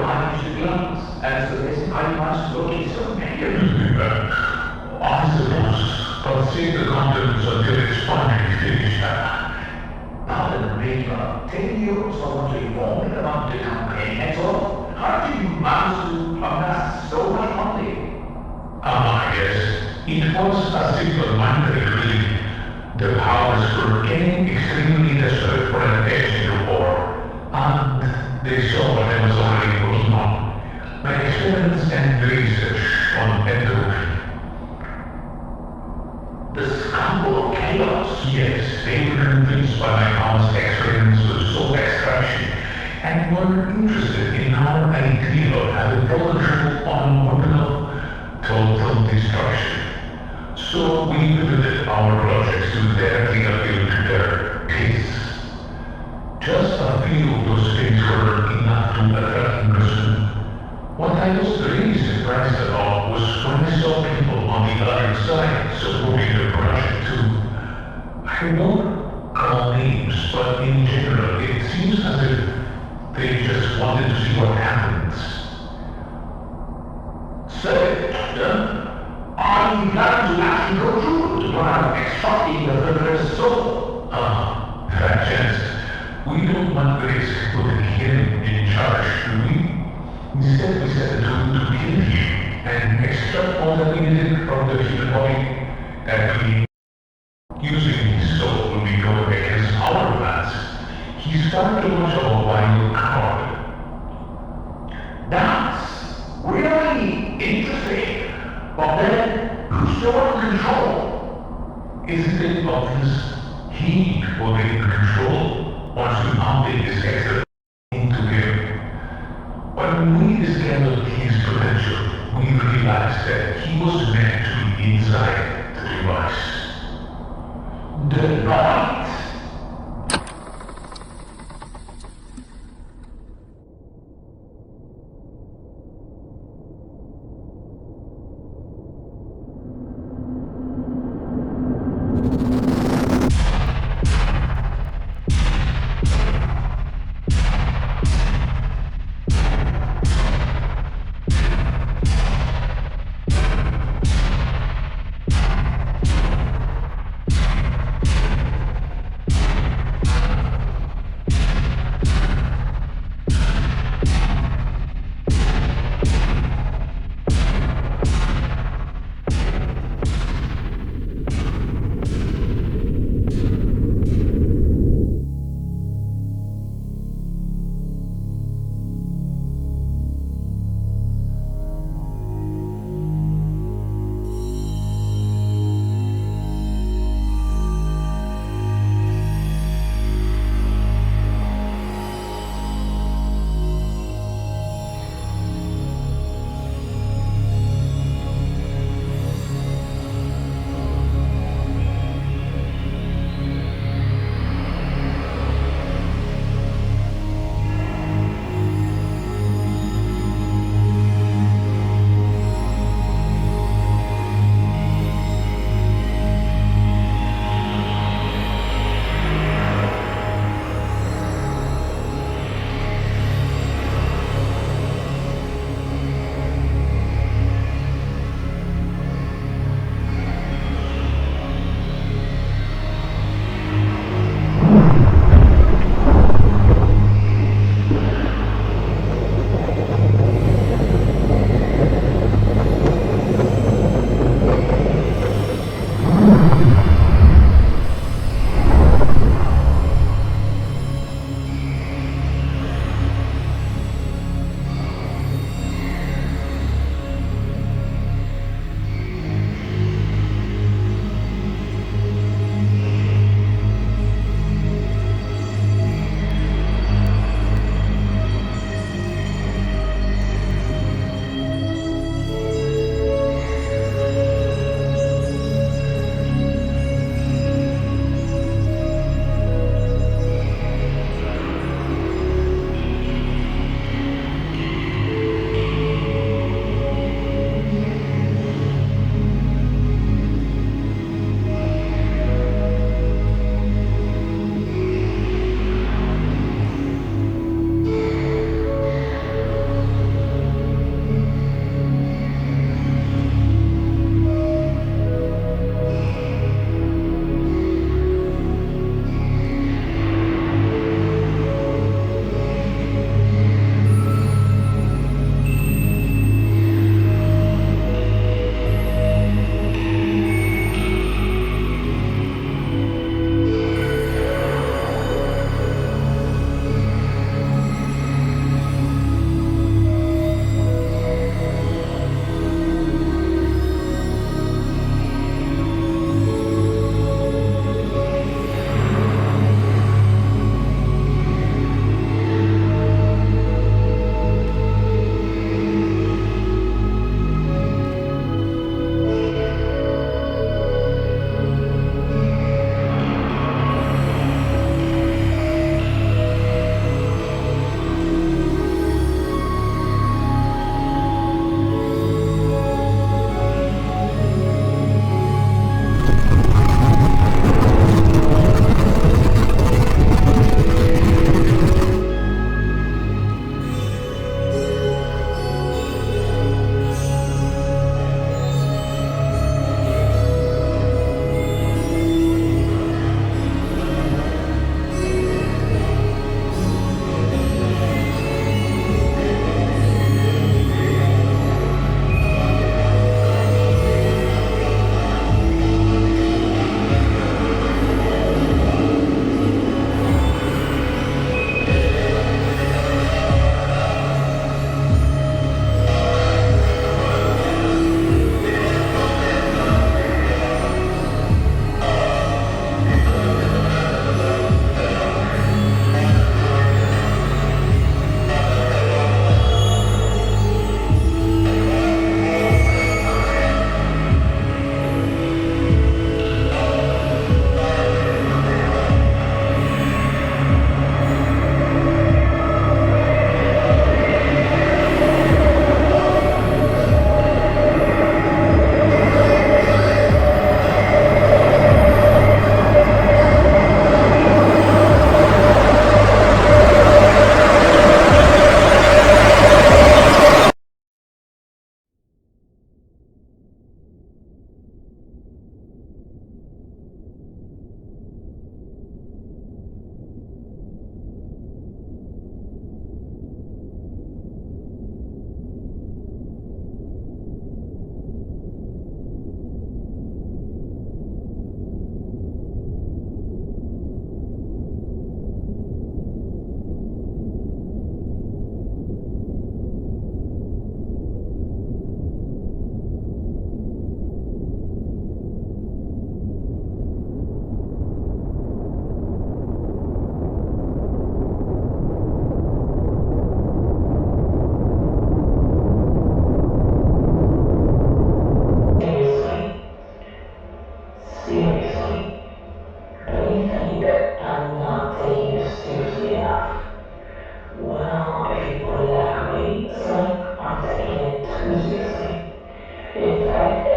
managed to glance and suggest I must look at some mechanism. I suppose I'll save the contents until it's finally finished. Pardon me, but 10 years I want to inform me about the campaign, that's all. How do you manage to amass so much money? Yes. It was a simple-minded greed. The powers were getting extremely desperate for an edge in the war, and they saw what I was already working on. My experiments and research on endorphin. The scandal of chaos. Yes, they were convinced by my past experience with soul extraction and were interested in our idea of having control on a weapon of total destruction. So we pivoted our projects to directly appeal to their tastes. Just a few of those things were enough to attract investment. What I was really surprised about was when I saw people on the other side supporting the project too. I won't call names, but in general it seems as if they just wanted to see what happens. Say, Doctor, are you planning to actually go through the plan of extracting the murderer's soul? Fat chance. We don't want the risk of putting him in charge, do we? Instead, we set the tool to kill him and extract all that we needed from the human body that we, using his soul when we go against our plans. He's far too much of a wild card. That's really interesting. But then, who's still in control? Isn't it obvious? He will be in control once we pumping this extra into him. When we discovered his potential, we realized that he was meant to be inside the device. The device?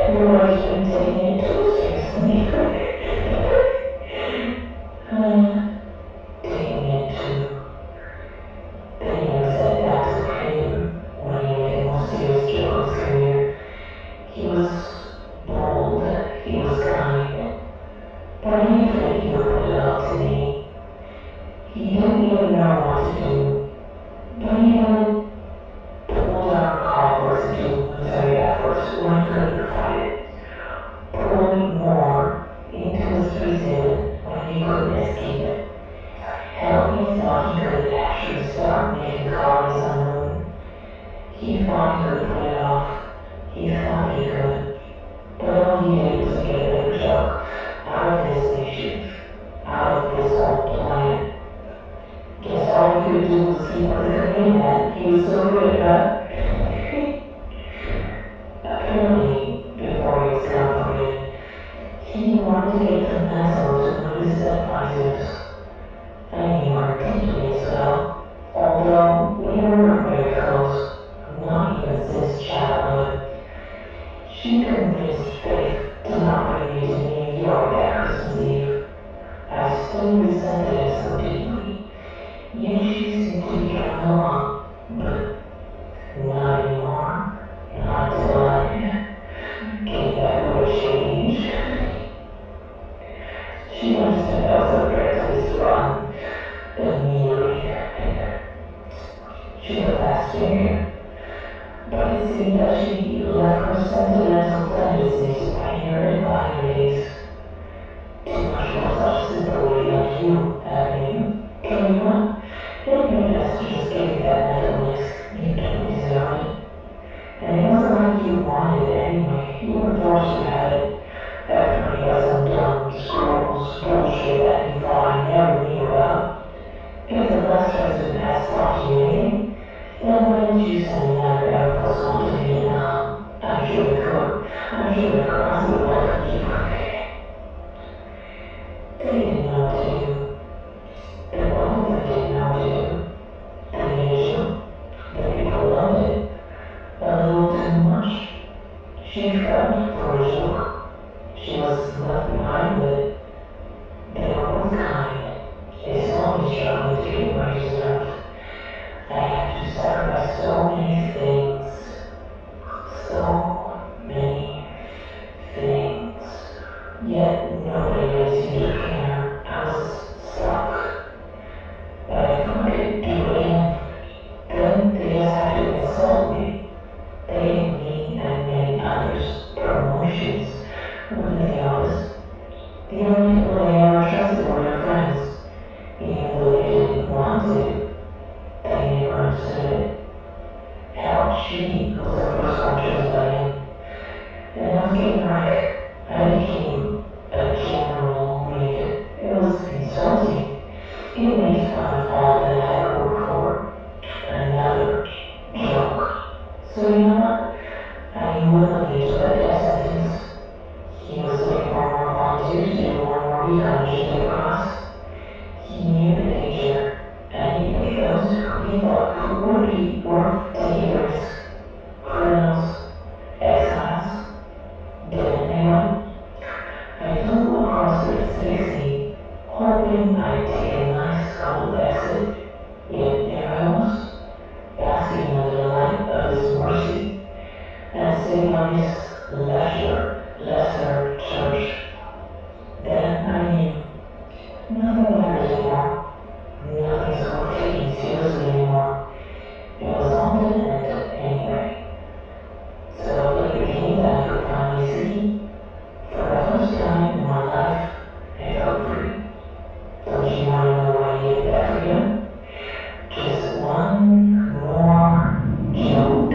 Everybody's been taking it too seriously. Taking it too. They never said that to him when he made the most serious joke of his career. He was bold, he was kind, but I knew that he would put it up to me. He didn't even know what to do, but he would pull down covers and do military efforts when he couldn't fight it. Pull more into his prison when he couldn't escape it. Hell, he thought he could actually start making colonies on the moon. He thought he could pull it off. He thought he could. But all he did was make a bigger joke out of this nation, out of this whole planet. Guess all he could do was keep up the career that he was so good at. Apparently, before he was gone from it, he wanted to get the Nassau to one of his advisors. I knew her deeply as well, although we weren't very close, not even since childhood. She convinced Faith to not bring me to New York that Christmas Eve. I still resented it so deeply, yet she seemed to be coming along, but not anymore. Not until I came back with a change. She understood I was a threat to this run immediately. She's a fast figure, but it seemed that she left her sentimental tendencies behind her empire days. Too much for such a simple lady like you, Avenue. Tell you what, it'd be best to just give you that mental mix. You don't deserve it. And it wasn't like you wanted it anyway. You were forced to have it. Everybody got some dumb scrolls bullshit that you thought I never knew about. If the last president has taught you anything, then why didn't you send another Air Force One to Vietnam? I'm sure we could. I'm sure the crowds would welcome you. They didn't know what to do. The public didn't know what to do. The usual. The people loved it. A little too much. She fell for a joke. She was left behind with it. They were both kind. They saw me struggling to get what I deserved. I had to sacrifice so many things. So many things. Yet nobody really seemed to care. I was stuck. But if I could do it again, then they just had to insult me. They gave me and many others promotions within the office. The only people they ever trusted were their friends, even though they didn't want to. They never understood it. Hell, she was the first one chosen by him. And I was getting rank. I became a general read. It was insulting. It made fun of all that I had worked for. Another joke. So you know what? I willingly took a death sentence. He was looking for more volunteers to do one more recon mission to the cross. He knew the danger, and he picked those who he thought would be worth taking the risk. Criminals, exiles, didn't anyone? I flew across the Pacific Sea, hoping I'd take a nice cold exit, yet there I was, basking under the light of his mercy, and sitting on his lesser church. Then I knew nothing matters anymore. Nothing's worth taking seriously anymore. It was all to end anyway. So I played the game that I could finally see. For the first time in my life, I felt free. Don't you want to know why I gave that freedom? Just one more joke.